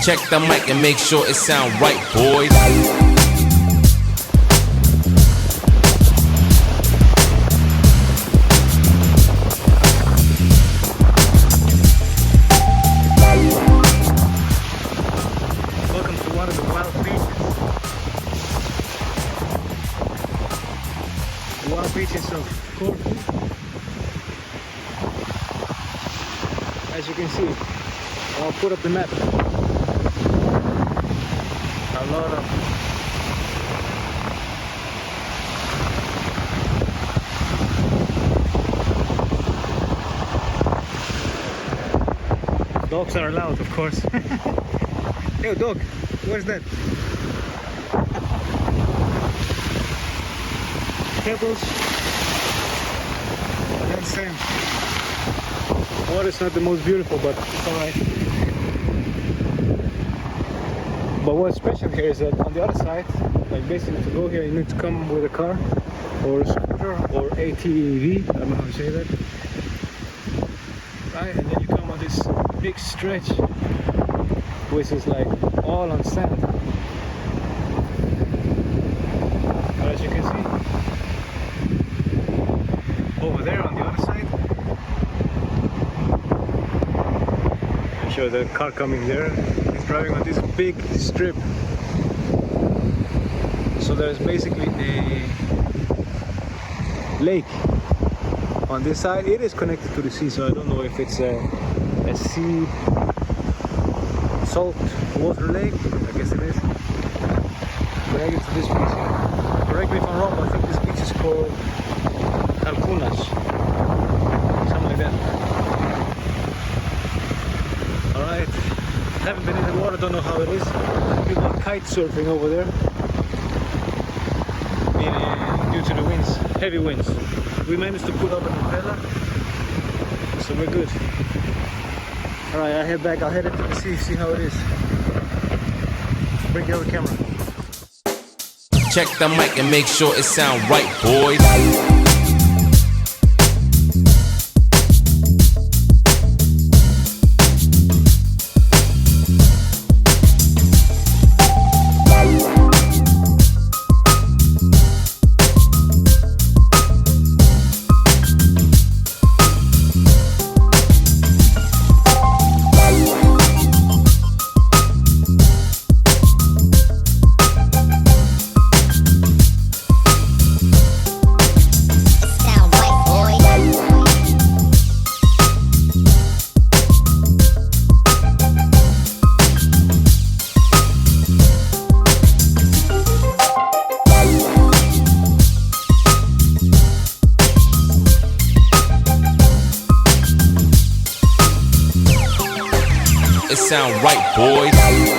Check the mic and make sure it sound right, boys. Welcome to one of the wild beaches. The wild beaches of Corfu. As you can see, I'll put up the map. A lot of dogs are allowed, of course. Hey, dog, where's that? Pebbles and then sand. Water's not the most beautiful, but it's alright. But what's special here is that on the other side, like basically to go here you need to come with a car or a scooter or ATV, I don't know how to say that. Right, and then you come on this big stretch which is like all on sand. But as you can see, over there on the other side, I'll show the car coming there. It's driving on this big strip. So there's basically a lake on this side. It is connected to the sea, so I don't know if it's a sea salt water lake. I guess it is. But I get to this beach here. Correct me if I'm wrong, but I think this beach is called Halikounas. Something like that. Alright. Haven't been in the water, don't know how it is. People are kite surfing over there. Due to the winds, heavy winds. We managed to put up an umbrella, so we're good. Alright, I head back, I'll head into the sea, see how it is. Bring your camera. Check the mic and make sure it sound right, boys. It sound right, boys.